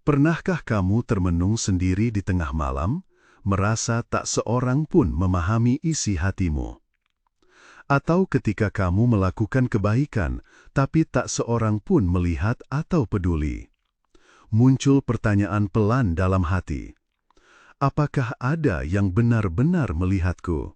Pernahkah kamu termenung sendiri di tengah malam, merasa tak seorang pun memahami isi hatimu? Atau ketika kamu melakukan kebaikan, tapi tak seorang pun melihat atau peduli? Muncul pertanyaan pelan dalam hati. Apakah ada yang benar-benar melihatku?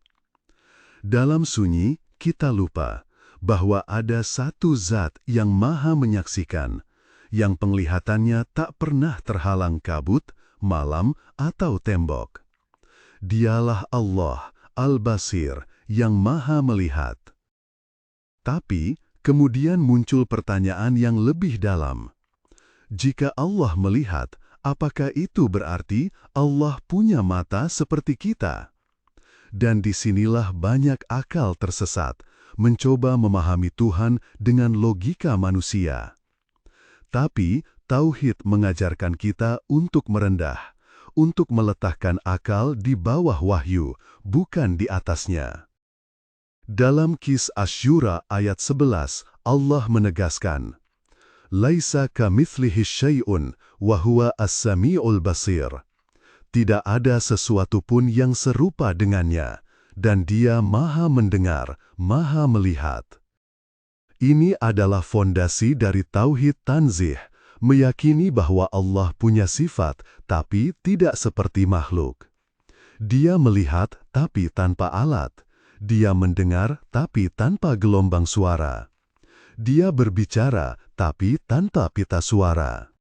Dalam sunyi, kita lupa bahwa ada satu zat yang maha menyaksikan, yang penglihatannya tak pernah terhalang kabut, malam, atau tembok. Dialah Allah, Al-Basir, yang maha melihat. Tapi, kemudian muncul pertanyaan yang lebih dalam. Jika Allah melihat, apakah itu berarti Allah punya mata seperti kita? Dan disinilah banyak akal tersesat, mencoba memahami Tuhan dengan logika manusia. Tapi, Tauhid mengajarkan kita untuk merendah, untuk meletakkan akal di bawah wahyu, bukan di atasnya. Dalam Kisah Asy-Syura ayat 11, Allah menegaskan, Laisa kamitslihi syai'un wa huwa as-sami'ul basir. Tidak ada sesuatu pun yang serupa dengannya, dan Dia maha mendengar, maha melihat. Ini adalah fondasi dari Tauhid Tanzih, meyakini bahwa Allah punya sifat, tapi tidak seperti makhluk. Dia melihat, tapi tanpa alat. Dia mendengar, tapi tanpa gelombang suara. Dia berbicara, tapi tanpa pita suara.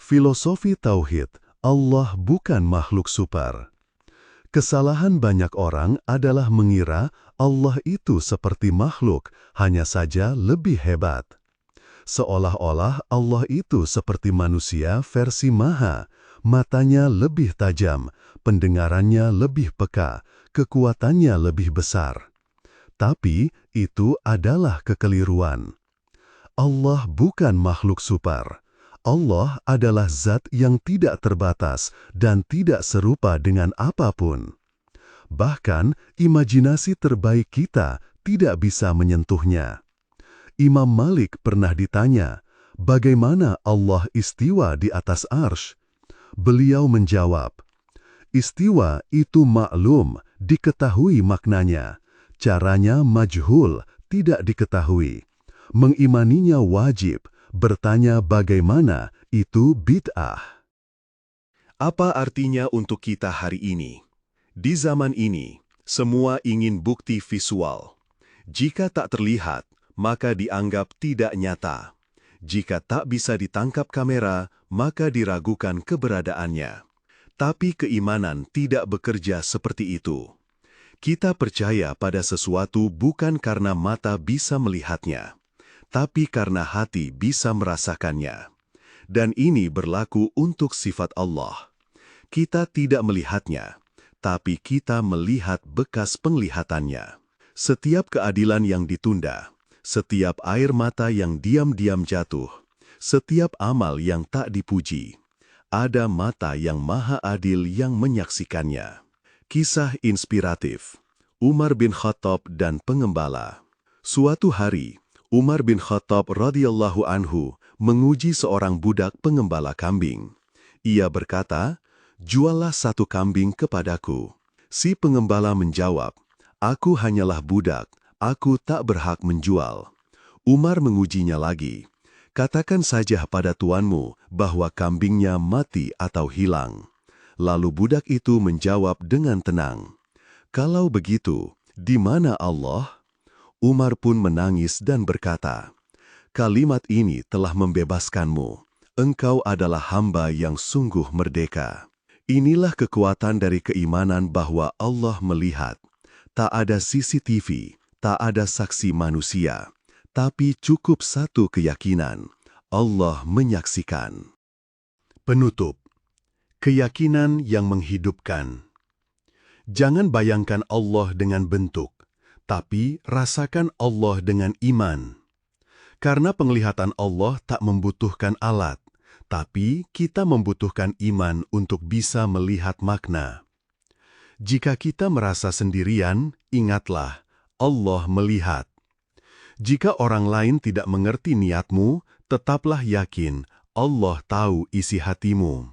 Filosofi Tauhid, Allah bukan makhluk super. Kesalahan banyak orang adalah mengira Allah itu seperti makhluk, hanya saja lebih hebat. Seolah-olah Allah itu seperti manusia versi maha, matanya lebih tajam, pendengarannya lebih peka, kekuatannya lebih besar. Tapi itu adalah kekeliruan. Allah bukan makhluk super. Allah adalah zat yang tidak terbatas dan tidak serupa dengan apapun. Bahkan, imajinasi terbaik kita tidak bisa menyentuhnya. Imam Malik pernah ditanya, bagaimana Allah istiwa di atas arsy? Beliau menjawab, istiwa itu maklum, diketahui maknanya. Caranya majhul, tidak diketahui. Mengimaninya wajib. Bertanya bagaimana, itu bid'ah. Apa artinya untuk kita hari ini? Di zaman ini, semua ingin bukti visual. Jika tak terlihat, maka dianggap tidak nyata. Jika tak bisa ditangkap kamera, maka diragukan keberadaannya. Tapi keimanan tidak bekerja seperti itu. Kita percaya pada sesuatu bukan karena mata bisa melihatnya, tapi karena hati bisa merasakannya. Dan ini berlaku untuk sifat Allah. Kita tidak melihatnya, tapi kita melihat bekas penglihatannya. Setiap keadilan yang ditunda, setiap air mata yang diam-diam jatuh, setiap amal yang tak dipuji, ada mata yang maha adil yang menyaksikannya. Kisah inspiratif, Umar bin Khattab dan pengembala. Suatu hari, Umar bin Khattab radhiyallahu anhu menguji seorang budak pengembala kambing. Ia berkata, juallah satu kambing kepadaku. Si pengembala menjawab, aku hanyalah budak, aku tak berhak menjual. Umar mengujinya lagi, katakan saja pada tuanmu bahwa kambingnya mati atau hilang. Lalu budak itu menjawab dengan tenang, kalau begitu, di mana Allah? Umar pun menangis dan berkata, kalimat ini telah membebaskanmu. Engkau adalah hamba yang sungguh merdeka. Inilah kekuatan dari keimanan bahwa Allah melihat. Tak ada CCTV, tak ada saksi manusia, tapi cukup satu keyakinan. Allah menyaksikan. Penutup. Keyakinan yang menghidupkan. Jangan bayangkan Allah dengan bentuk, tapi rasakan Allah dengan iman. Karena penglihatan Allah tak membutuhkan alat, tapi kita membutuhkan iman untuk bisa melihat makna. Jika kita merasa sendirian, ingatlah, Allah melihat. Jika orang lain tidak mengerti niatmu, tetaplah yakin, Allah tahu isi hatimu.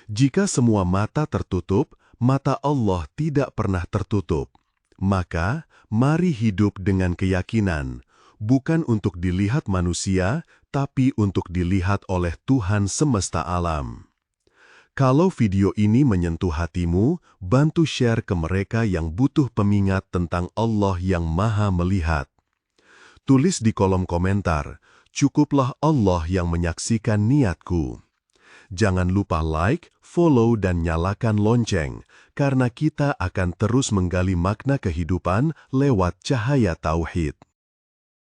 Jika semua mata tertutup, mata Allah tidak pernah tertutup. Maka, mari hidup dengan keyakinan, bukan untuk dilihat manusia, tapi untuk dilihat oleh Tuhan semesta alam. Kalau video ini menyentuh hatimu, bantu share ke mereka yang butuh pengingat tentang Allah yang Maha Melihat. Tulis di kolom komentar, cukuplah Allah yang menyaksikan niatku. Jangan lupa like, follow, dan nyalakan lonceng, karena kita akan terus menggali makna kehidupan lewat cahaya tauhid.